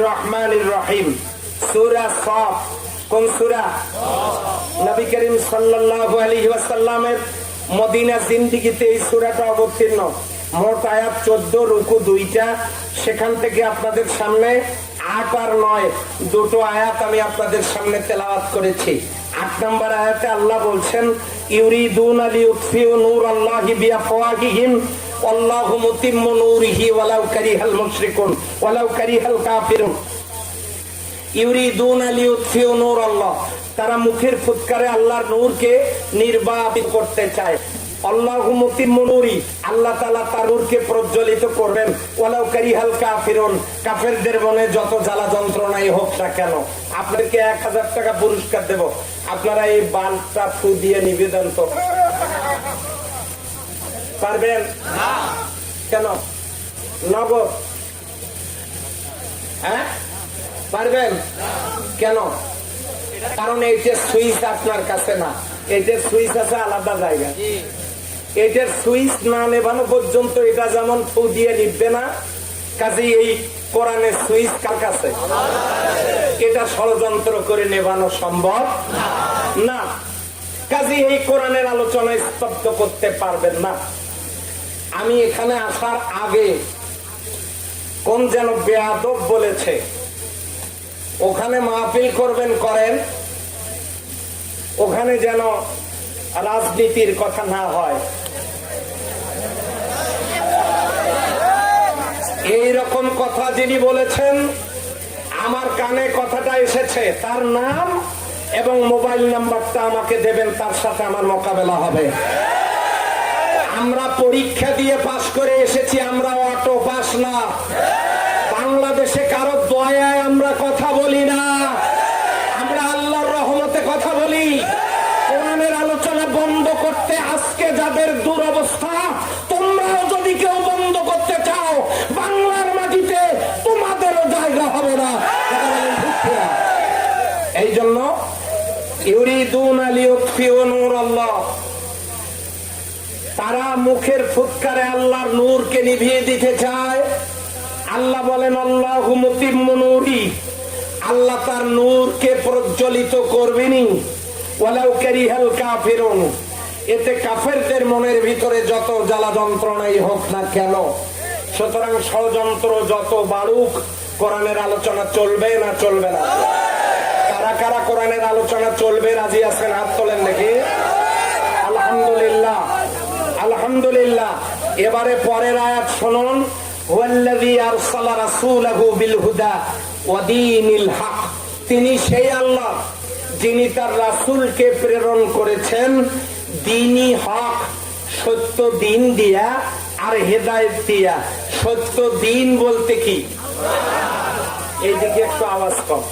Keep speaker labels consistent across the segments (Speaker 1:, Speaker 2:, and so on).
Speaker 1: রহমানির রহিম, সূরা সফ। কোন সূরা? নবী করিম সাল্লাল্লাহু আলাইহি ওয়াসাল্লামের মদিনা জিন্দেগিতে এই সূরাটা অবতীর্ণ। মোট আয়াত 14, রুকু 2টা। সেখান থেকে আপনাদের সামনে 8 আর 9 দুটো আয়াত আমি আপনাদের সামনে তেলাওয়াত করেছি। 8 নম্বর আয়াতে আল্লাহ বলছেন, ইউরিদুনা লিইউতফিউ নূরাল্লাহি বিআফওয়াহিহিম আল্লাহু মুতিম্মু নূরিহি ওয়ালাউ কারিহাল মুশরিকুন ওয়ালাউ কারিহাল কাফিরুন। ইউরিদুনা লিইউতফিউ নূরাল্লাহ, তারা মুখের ফুৎকারে আল্লাহর নূরকে নির্বাপিত করতে চায়। আল্লাহু মুতিম্মু নূরি, আল্লাহ তাআলা তার নূরকে প্রজ্বলিত করবেন। ওয়ালাউ কারিহাল কাফিরুন, কাফেরদের মনে যত জ্বালা যন্ত্রণাই হোক না কেন। আপনাদেরকে 1000 টাকা পুরস্কার দেব, আপনারা এই বাল্বটা ফু দিয়ে নিবেদন তো পারবেন না? কেন? নগদ? হ্যাঁ পারবেন? কেন? কারণ এইটার সুইচ আপনার কাছে না, এইটার সুইচ আছে আলাদা জায়গা। এটার সুইচ না নেবানো পর্যন্ত এটা যেমন ফু দিয়ে নিবে না, কাজেই এই কোরআনের সুইচ কার কাছে? এটা ষড়যন্ত্র করে নেবানো সম্ভব না। কাজেই এই কোরআনের আলোচনা স্তব্ধ করতে পারবেন না। আমি এখানে আসার আগে কোন যেন বেয়াদব বলেছে, ওখানে মাহফিল করবেন করেন, ওখানে যেন রাজনীতির কথা না হয়। এই রকম কথা যিনি বলেছেন, আমার কানে কথাটা এসেছে, তার নাম এবং মোবাইল নাম্বারটা আমাকে দেবেন, তার সাথে আমার মোকাবেলা হবে। আমরা পরীক্ষা দিয়ে পাশ করে এসেছি, আমরা অটো পাস না। বাংলাদেশে কারো দয়ায় আমরা কথা বলি না, আমরা আল্লাহর রহমতে কথা বলি। কোরআনের আলোচনা বন্ধ করতে আজকে যাদের দুরবস্থা, তোমরাও যদি কেউ বন্ধ করতে চাও, বাংলার মাটিতে তোমাদেরও জায়গা হবে না। এই জন্য ইউরিদুনা লিইউতফিউ নূরাল্লাহ, তারা মুখের ফুৎকারে আল্লাহর নূরকে নিভিয়ে দিতে চায়। আল্লাহ বলেন, আল্লাহু মুতিম্মু নূরি, আল্লাহ তার নূরকে প্রজ্বলিত করবেনই। ওয়ালাউ কারিহাল কাফিরুন, এতে কাফেরদের মনের ভিতরে যত জ্বালা যন্ত্রণাই হোক না কেন। সুতরাং ষড়যন্ত্র যত বাড়ুক, কোরআনের আলোচনা চলবে না চলবে না? কারা কারা কোরআনের আলোচনা চলবে রাজি আছেন? হাত তোলেন দেখি। আলহামদুলিল্লাহ, আলহামদুলিল্লাহ। এবারে পরের আয়াত শুনুন, ওয়াল্লাযী আরসালা রাসূলাহু বিল হুদা ওয়া দীনিল হক, তিনি সেই আল্লাহ যিনি তার রাসূলকে প্রেরণ করেছেন দ্বীনি হক, সত্য দিন দিয়া, আর হেদায়েত দিয়া। সত্য দিন বলতে কি? এইদিকে একটু আওয়াজ কম,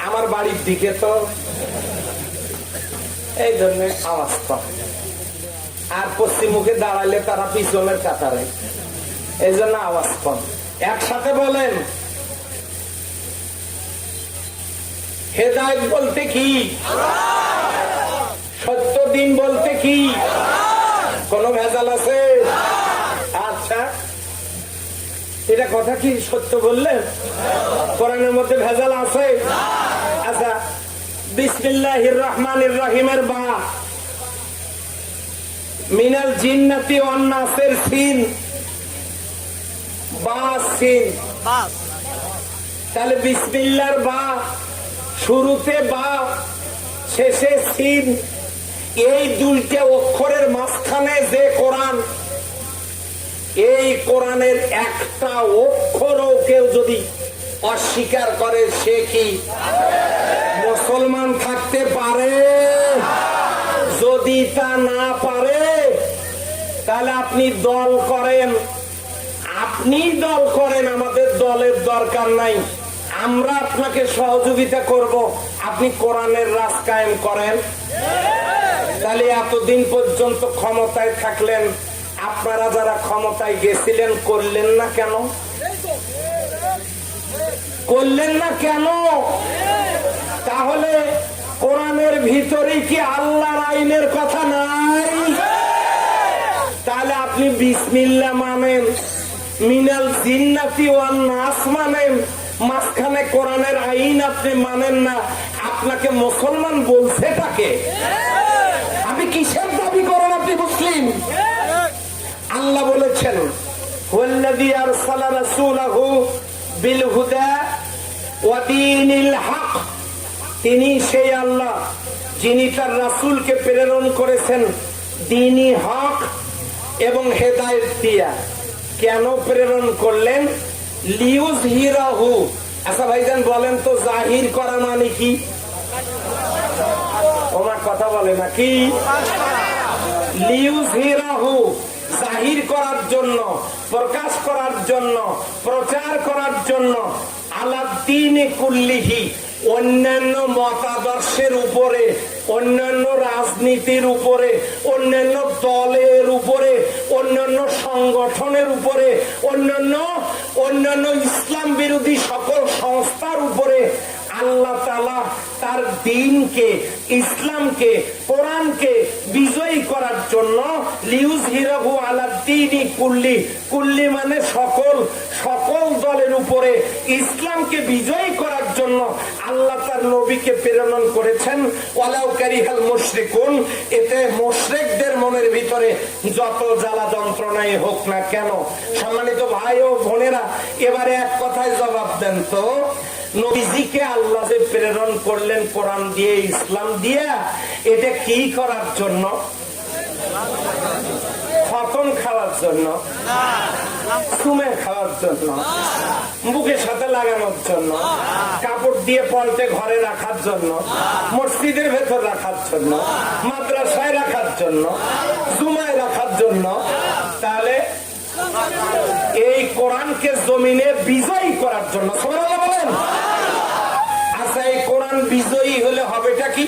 Speaker 1: আমার বাড়ির দিকে তো এই ধরনের আওয়াজ কম। আর পশ্চিম মুখে দাঁড়ালে তারা পিছনের কাতারে, এই জন্য আওয়াজ কম। একসাথে বলেন, হেদায়েত বলতে কি? সত্য দিন বলতে কি? কোন ভেজাল আছে? আচ্ছা, এটা কথা কি সত্য বললেন? কোরআনের মধ্যে ভেজাল আছে? আচ্ছা, বিসমিল্লাহির রহমানির রহিমের বা, মিনাল জিন্নাতি ওয়ান নাসের সিন, বা সিন। তাহলে বিসমিল্লাহর বা, শুরুতে বা, শেষে সিন, এই দুইটা অক্ষরের মাঝখানে যে কোরআন, এই কোরআনের একটা অক্ষরও কেউ যদি অস্বীকার করে, সে কি মুসলমান থাকতে পারে? যদি তা না পারে, তাহলে আপনি দল করেন, আপনি দল করেন, আমাদের দলের দরকার নাই। আমরা আপনাকে সহযোগিতা করব, আপনি কোরআনের রাজ কায়েম করেন। তাহলে এতদিন পর্যন্ত ক্ষমতায় থাকলেন, আপনারা যারা ক্ষমতায় গেছিলেন করলেন না কেন? করলেন না কেন? তাহলে কোরআনের ভিতরে কি আল্লাহর আইনের কথা নাই? তাহলে আপনি বিসমিল্লাহ মানেন, মিনাল জিন্নাতি ওয়ান নাস মানেন, মাঝখানে কোরআনের আইন আপনি মানেন না, আপনাকে মুসলমান বলছে তাকে? আপনি কিসের দাবি করেন আপনি মুসলিম? আল্লাহ বলেছেন ওয়াল্লাযী আরসালা রাসূলাহু বিল হুদা ওয়া দীনিল হক, তিনি সেই আল্লাহ যিনি তার রাসূলকে প্রেরণ করেছেন দ্বীনি হক এবং হেদায়েত দিয়া। কেন প্রেরণ করলেন? লিউযহিরাহু। আচ্ছা ভাইজান বলেন তো, জাহির করা মানে কি? ওনার কথা বলে না কি? লিউযহিরাহু, জাহির করার জন্য, প্রকাশ করার জন্য, প্রচার করার জন্য, আলা দ্বীনি কুল্লিহি, অন্যান্য মতাদর্শের উপরে, অন্যান্য রাজনীতির উপরে, অন্যান্য দলের উপরে, অন্যান্য সংগঠনের উপরে, অন্যান্য ইসলাম বিরোধী সকল সংস্থার উপরে আল্লাহ তাআলা তার দ্বীনকে, ইসলামকে, কোরআনকে বিজয়ী করার জন্য লিউযহিরাহু আলা দ্বীনি কুল্লি, কুল্লি মানে সকল, সকল দলের উপরে ইসলামকে বিজয়ী করার জন্য আল্লাহ তার নবীকে প্রেরণ করেছেন। ওয়ালাউ কারিহাল মুশরিকুন, এতে মুশরিকদের মনের ভিতরে যত জ্বালা যন্ত্রণাই হোক না কেন। সম্মানিত ভাই ও বোনেরা, এবারে এক কথায় জবাব দেন তো, নবীজিকে আল্লাহ যে প্রেরণ করলেন কোরআন দিয়ে, ইসলাম দিয়ে, এটা কি করার জন্য? খতম খাওয়ার জন্য, সুমে খাওয়ার জন্য, বুকের সাথে লাগানোর জন্য, কাপড় দিয়ে পল্টে ঘরে রাখার জন্য, মসজিদের ভেতর রাখার জন্য, মাদ্রাসায় রাখার জন্য, জুমায় রাখার জন্য। তাহলে এই কোরআনকে জমিনে বিজয়ী করার জন্য। সুবহানাল্লাহ বলেন। আচ্ছা, এই কোরআন বিজয়ী হলে হবেটা কি?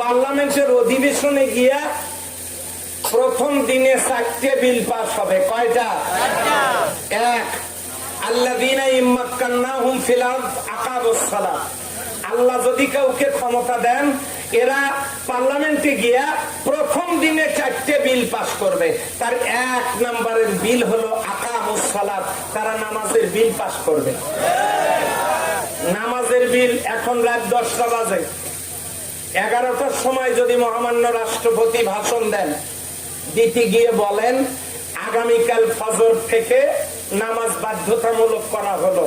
Speaker 1: পার্লামেন্টের অধিবেশনে গিয়া প্রথম দিনে 4টে বিল পাস হবে। কয়টা? এক, আল্লাযীনা ইম্মাক্কান্নাহুম ফিল আরদ আকামুস সালাত। আল্লাহ যদি কাউকে ক্ষমতা দেন, এরা পার্লামেন্টে গিয়া প্রথম দিনে 4টে বিল পাস করবে। তার 1 নম্বরের বিল হলো আকামুস সালাত, তারা নামাজের বিল পাস করবে। নামাজের বিল। এখন রাত 10টা বাজে, 11টার সময় যদি মহামান্য রাষ্ট্রপতি ভাষণ দেন, দিতে গিয়ে বলেন আগামীকাল ফজর থেকে নামাজ বাধ্যতামূলক করা হলো,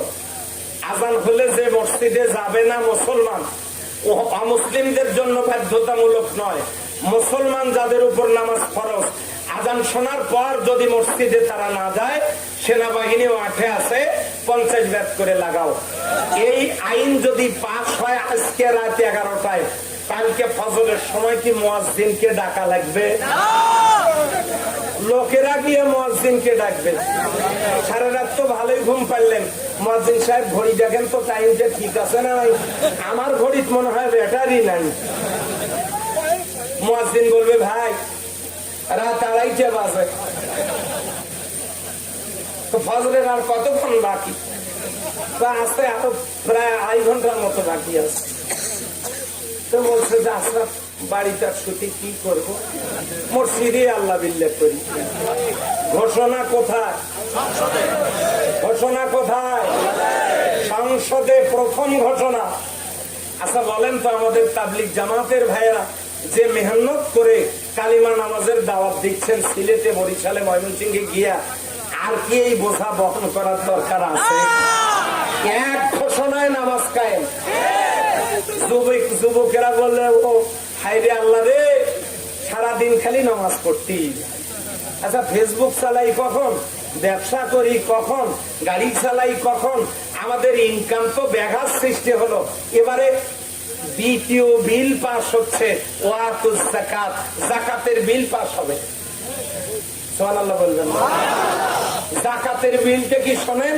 Speaker 1: আজান হলে যে মসজিদে যাবে না মুসলমান, ও অমুসলিমদের জন্য বাধ্যতামূলক নয়, মুসলমান যাদের উপর নামাজ ফরজ, আজান শোনার পর যদি মসজিদে তারা না যায়, সেনাবাহিনী মাঠে আছে, 50 ব্যাট করে লাগাও। এই আইন যদি পাস হয় আজকে রাত 11টায়, কালকে ফজরের সময় কি মুয়াজ্জিনকে ডাকা লাগবে? লোকেরা গিয়ে মুয়াজ্জিনকে ডাকবে। সারা রাত তো ভালোই ঘুম পারলেন, মুয়াজ্জিন সাহেব ঘড়ি দেখেন তো, টাইমটা ঠিক আছে না? আমার ঘড়িতে মনে হয় ব্যাটারি নাই। মুয়াজ্জিন বলবে ভাই রাত 2:30 বাজে, তো ফজরের আর কতক্ষণ বাকি? আসতে আরো প্রায় 2.5 ঘন্টার মতো বাকি আছে। তো বলছে যে আসলে বাড়িটার ছুটি কি করবো, মসজিদে আল্লাহ বিল্লাহ করি। ঘোষণা কোথায়? ঘোষণা কোথায়? সংসদে প্রথম ঘোষণা। আচ্ছা বলেন তো, আমাদের তাবলিগ জামাতের ভাইয়েরা যে মেহনত করে কালিমা নামাজের দাওয়াত দিচ্ছেন সিলেটে, বরিশালে, ময়মনসিংহে গিয়া, আর কি এই বোঝা বহন করার দরকার আছে? এক ঘোষণায় নামাজ কায়েম। যুবকেরা বললে ও হায়রে আল্লাহ রে, সারাদিন খালি নামাজ পড়তি। আচ্ছা, ফেসবুক চালাই কখন, ব্যবসা করি কখন, গাড়ি চালাই কখন, আমাদের ইনকাম তো ব্যাঘাত সৃষ্টি হলো। এবারে দ্বিতীয় বিল পাস হচ্ছে ওয়াতুজ যাকাত, যাকাতের বিল পাস হবে। সুবহানাল্লাহ বলবেন না? যাকাতের বিলটা কি শোনেন,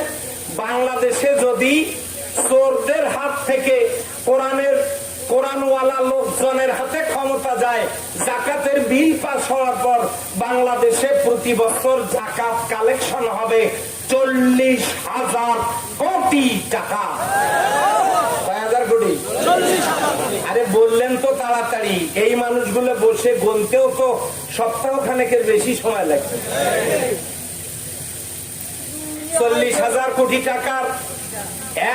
Speaker 1: বাংলাদেশে যদি চোরদের হাত থেকে কোরআনওয়ালা লোকজনের হাতে ক্ষমতা যায়, যাকাতের বিল পাস হওয়ার পর বাংলাদেশে প্রতি বছর যাকাত কালেকশন হবে 40,000 কোটি টাকা। কয় হাজার কোটি? আরে বললেন তো তাড়াতাড়ি, এই মানুষগুলো বসে গুনতেও তো সপ্তাহ খানেকের বেশি সময় লাগবে। 40,000 কোটি টাকার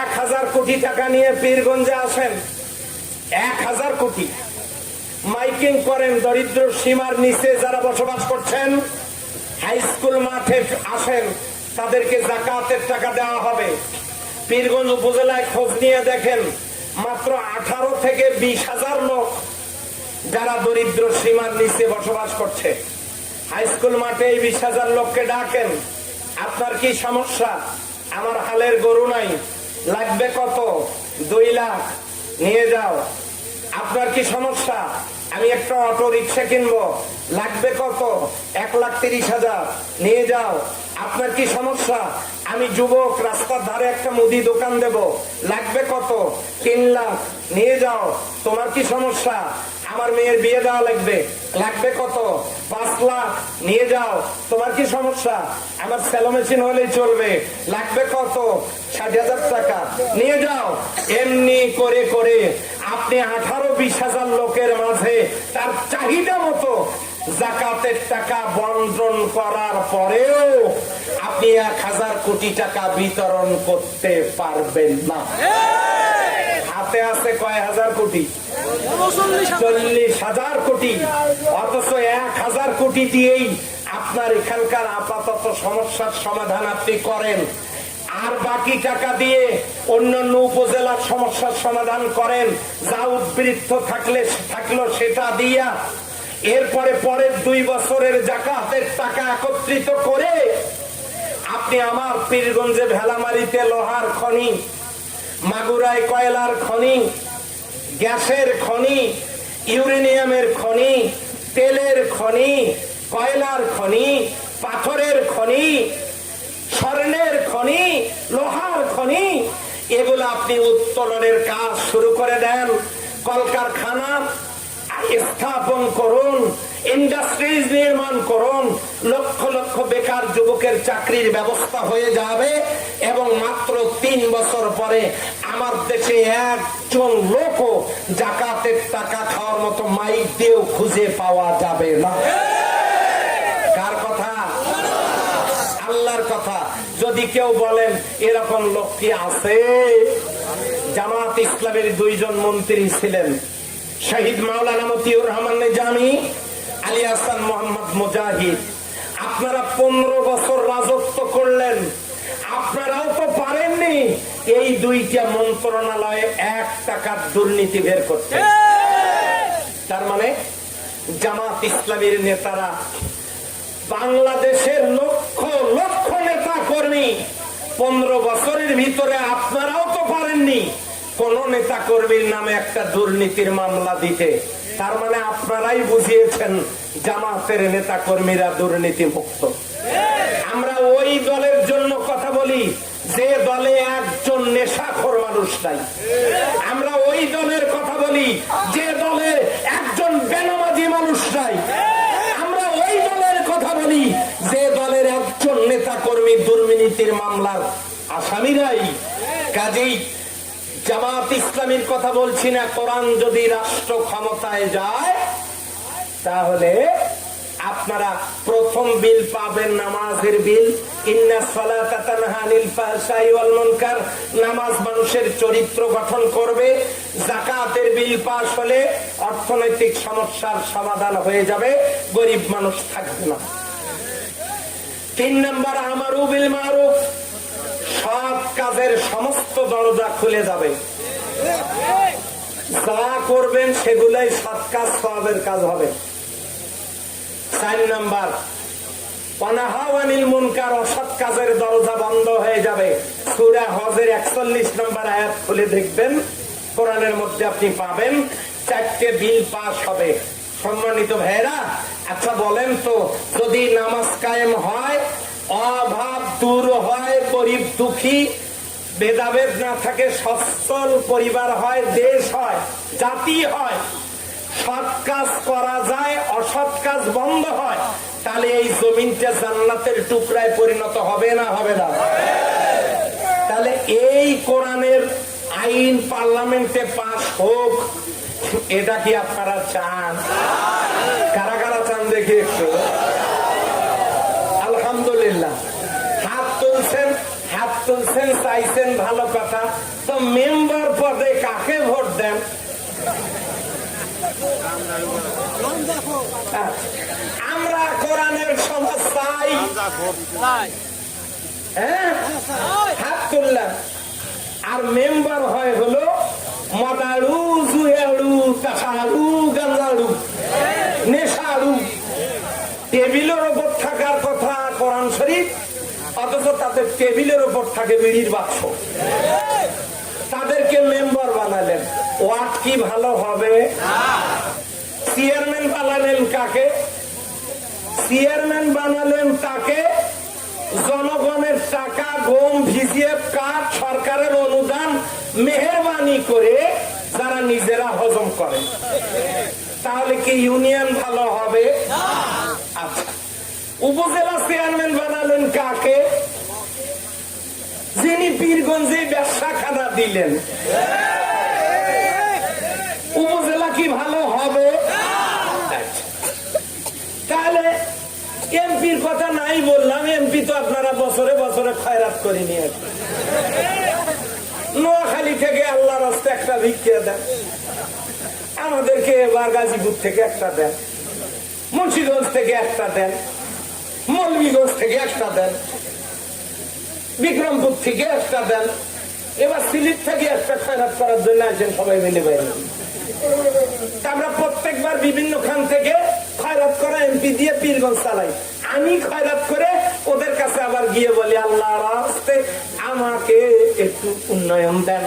Speaker 1: 1,000 কোটি টাকা নিয়ে পীরগঞ্জে আসেন, 1,000 কোটি মাইকিং করেন। দরিদ্র সীমার নিচে যারা বসবাস করছেন হাই স্কুল মাঠে আসেন, তাদেরকে যাকাতের টাকা দেওয়া হবে। পীরগঞ্জ উপজেলায় খোঁজ নিয়ে দেখেন মাত্র 18 থেকে 20,000 লোক যারা দরিদ্র সীমার নিচে বসবাস করছে। হাই স্কুল মাঠে এই 20,000 লোককে ডাকেন, আপনার কি সমস্যা? আমার হালের গরু নাই, লাগবে কত? 2 লাখ, নিয়ে যাও। আপনার কি সমস্যা? আমি একটা অটো রিক্সা কিনবো, লাগবে কত? 1,30,000, নিয়ে যাও। আপনার কি সমস্যা? আমি যুবক, রাস্তার ধারে একটা মুদি দোকান দেব, লাগবে কত? 3 লাখ, নিয়ে যাও। তোমার কি সমস্যা? আমার মেয়ের বিয়ে দেওয়া লাগবে, লাগবে কত? 5 লাখ, নিয়ে যাও। তোমার কি সমস্যা? আমার সেলো মেশিন হলেই চলবে, লাগবে কত? 60,000 টাকা, নিয়ে যাও। এমনি করে করে আপনি 18-20,000 লোকের মাঝে তার চাহিদা মতো যাকাতের টাকা বন্টন করার পরেও আপনি 1,000 কোটি টাকা বিতরণ করতে পারবেন না। হাতে আছে কয় হাজার কোটি? 40,000 কোটি। অথচ 1,000 কোটি দিয়েই আপনার এখানকার আপাতত সমস্যার সমাধান আপনি করেন, আর বাকি টাকা দিয়ে অন্যান্য উপজেলার সমস্যার সমাধান করেন। যা উদ্বৃত্ত থাকলো সেটা দিয়া এরপরে পরের 2 বছরের যাকাতের টাকা একত্রিত করে আপনি আমার পীরগঞ্জে ভেলামারিতে লোহার খনি, মাগুরায় কয়লার খনি, গ্যাসের খনি, ইউরেনিয়ামের খনি, তেলের খনি, কয়লার খনি, পাথরের খনি, স্বর্ণের খনি, লোহার খনি, এগুলো আপনি উত্তোলনের কাজ শুরু করে দেন। কলকারখানা স্থাপন করুন, ইন্ডাস্ট্রিজ নির্মাণ করুন, লক্ষ লক্ষ বেকার যুবকের চাকরির ব্যবস্থা হয়ে যাবে এবং মাত্র 3 বছর পরে আমার দেশে একজন লোকও যাকাতের টাকা খাওয়ার মতো মাইক দিয়েও খুঁজে পাওয়া যাবে না। কার কথা? আল্লাহর কথা। যদি কেউ বলেন এরকম লোক কি আছে? জামাত ইসলামের 2 জন মন্ত্রী ছিলেন, শহীদ মাওলানা মতিউর রহমান নিজামী, আলী হাসান মোহাম্মদ মুজাহিদ। আপনারা 15 বছর রাজত্ব করলেন, আপনারাও তো পারেননি এই 2টা মন্ত্রণালয়ে 1 টাকার দুর্নীতি বের করতে। তার মানে জামাত ইসলামের নেতারা, বাংলাদেশের লক্ষ লক্ষ নেতা কর্মী, 15 বছরের ভিতরে আপনারাও তো পারেননি কোন নেতা কর্মীর নামে একটা দুর্নীতির মামলা দিতে। তার মানে আপনারাই বুঝিয়েছেন জামাতের নেতা কর্মীরা দুর্নীতি মুক্ত। আমরা ওই দলের জন্য কথা বলি যে দলে একজন নেশাখোর মানুষ নাই। আমরা ওই দলের কথা বলি যে দলে একজন বেনামাজি মানুষ নাই। আমরা ওই দলের কথা বলি যে দলের একজন নেতা কর্মী দুর্নীতির মামলার আসামি নাই। কাজেই জামাত ইসলামীর কথা বলছি না। কোরআন যদি রাষ্ট্র ক্ষমতায় যায় তাহলে আপনারা প্রথম বিল পাবেন নামাজের বিল। ইন্নাস সালাতা তানহা আনিল ফাহশাই ওয়াল মুনকার, নামাজ মানুষের চরিত্র গঠন করবে। যাকাতের বিল পাস হলে অর্থনৈতিক সমস্যার সমাধান হয়ে যাবে, গরিব মানুষ থাকবে না। 3 নম্বর আমারু বিল মারুফ, সৎ কাজের সমস্ত দরজা খুলে যাবে। যা করবেন সেগুলাই সৎ কাজ, সওয়াবের কাজ হবে। 4 নম্বর ওয়ানাহা আনিল মুনকার, অসৎ কাজের দরজা বন্ধ হয়ে যাবে। সূরা হজের 41 নম্বর আয়াত খুলে দেখবেন, কোরআনের মধ্যে আপনি পাবেন 4টে বিল পাস হবে। সম্মানিত ভাইরা, আচ্ছা বলেন তো, যদি নামাজ কায়েম হয়, অভাব দূর হয়, গরিব দুঃখী ভেদাভেদ না থাকে, সচ্ছল পরিবার হয়, দেশ হয়, জাতি হয়, সৎ কাজ করা যায়, অসৎ কাজ বন্ধ হয়, তাহলে এই জমিনটা জান্নাতের টুকরায় পরিণত হবে না হবে না? তাহলে এই কোরআনের আইন পার্লামেন্টে পাস হোক, এটা কি আপনারা চান? কারা কারা চান দেখি একটু? আলহামদুলিল্লাহ, হাত তুলছেন। বলছেন চাইছেন ভালো কথা, তো মেম্বার পদে কাকে ভোট দেন? আমরা কোরআনের সমাজ চাই, হ্যাঁ, হাত তুললাম। আর মেম্বার হয় হলো মদাড়ু, জুয়াড়ু, টাকাড়ু, গাঞ্জাড়ু, নেশাড়ু। টেবিলের ওপর থাকার কথা কোরআন শরীফ, অথচ তাদের টেবিলের ওপর থাকে বিড়ির বাক্স। তাদেরকে মেম্বার বানালেন, ওয়াট কি ভালো হবে? চেয়ারম্যান বানালেন কাকে? চেয়ারম্যান বানালেন তাকে জনগণের টাকা, গম, ভিজিএফ কার্ড, সরকারের অনুদান মেহেরবানি করে যারা নিজেরা হজম করে। তাহলে কি ইউনিয়ন ভালো হবে? আচ্ছা, উপজেলা চেয়ারম্যান বানালেন কাকে? যিনি পীরগঞ্জে ব্যবসাখানা দিলেন। উপজেলা কি ভালো হবে? তাহলে এমপির কথা নাই বললাম, এমপি তো আপনারা বছরে বছরে খয়রাত করে নিয়ে আসেন। নোয়াখালী থেকে আল্লাহ রাস্তা একটা ভিক্ষা দেন, আমাদেরকে এবার গাজীপুর থেকে একটা দেন, মুন্সিগঞ্জ থেকে একটা দেন, মৌলভীগঞ্জ থেকে একটা দেন, বিক্রমপুর থেকে একটা দেন, এবার সিলেট থেকে একটা খয়রাত করার জন্য আসেন সবাই মিলে বাইরে। আমরা প্রত্যেকবার বিভিন্ন খান থেকে খয়রাত করা এমপি দিয়ে পীরগঞ্জ চালাই। আমি খয়রাত করে ওদের কাছে আবার গিয়ে বলি, আল্লাহ রাস্তে আমাকে একটু উন্নয়ন দেন।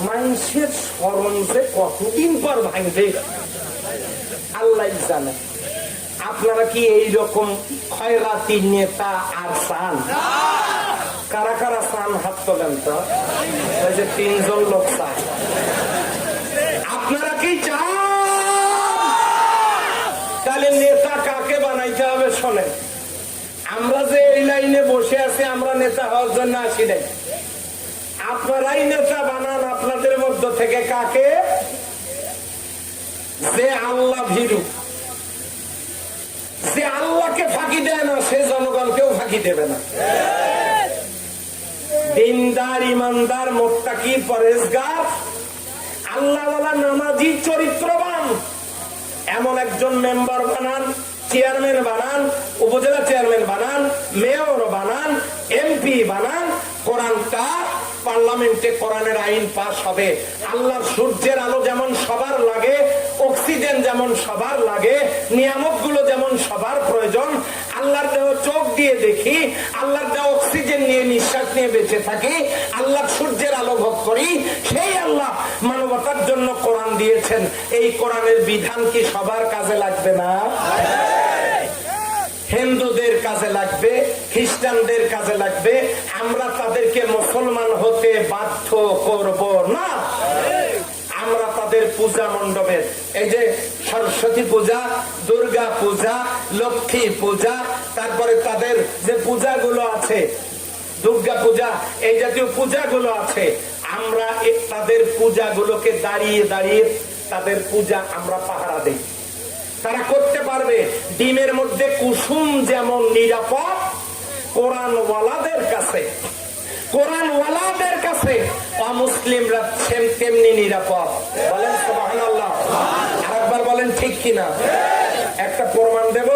Speaker 1: মানুষের স্মরণ যে কতদিন পর ভাঙবে আল্লাহ জানে। আপনারা কি এইরকম খয়রাতি নেতা আর চান? কারা কারা চান হাত তোলেন তো? ওই যে 3 জন লোক চান। আপনারা কি চান? তাহলে নেতা কাকে বানাইতে হবে শোনেন। আমরা যে এই লাইনে বসে আছি, আমরা নেতা হওয়ার জন্য আসি নাই। আপনারাই নেতা বানান আপনাদের মধ্য থেকে কাকে? যে আল্লাহ ভীরু, যে আল্লাহকে ফাঁকি দেয় না, সে জনগণকেও ফাঁকি দেবে না। দিনদার, ইমানদার, মুত্তাকি, পরেজগার, আল্লাহওয়ালা, নামাজি, চরিত্রবান এমন একজন মেম্বার বানান, চেয়ারম্যান বানান, উপজেলা চেয়ারম্যান বানান, মেয়র বানান, এমপি বানান। কোরআনটা পার্লামেন্টে কোরআনের আইন পাস হবে। আল্লাহর সূর্যের আলো যেমন সবার লাগে, অক্সিজেন যেমন সবার লাগে, নিয়ামত গুলো যেমন সবার প্রয়োজন, আল্লাহর দেওয়া চোখ দিয়ে দেখি, আল্লাহর দেওয়া অক্সিজেন নিয়ে নিঃশ্বাস নিয়ে বেঁচে থাকি, আল্লাহর সূর্যের আলো ভোগ করি, সেই আল্লাহ মানবতার জন্য কোরআন দিয়েছেন। এই কোরআনের বিধান কি সবার কাজে লাগবে না? হিন্দুদের কাজে লাগবে, খ্রিস্টানদের কাজে লাগবে। আমরা তাদেরকে মুসলমান হতে বাধ্য করব না। আমরা তাদের পূজা মণ্ডপের, এই যে সরস্বতী পূজা, দুর্গা পূজা, লক্ষ্মী পূজা, তারপরে তাদের যে পূজাগুলো আছে, দুর্গা পূজা, এই জাতীয় পূজাগুলো আছে, আমরা তাদের পূজাগুলোকে দাঁড়িয়ে দাঁড়িয়ে তাদের পূজা আমরা পাহারা দেই। তারা করতে পারবে। ডিমের মধ্যে কুসুম যেমন নিরাপদ, কোরআনওয়ালাদের কাছে, কোরআনওয়ালাদের কাছে অমুসলিমরা তেমনি নিরাপদ। বলেন সুবহানাল্লাহ। আরেকবার বলেন ঠিক কিনা? একটা প্রমাণ দেব?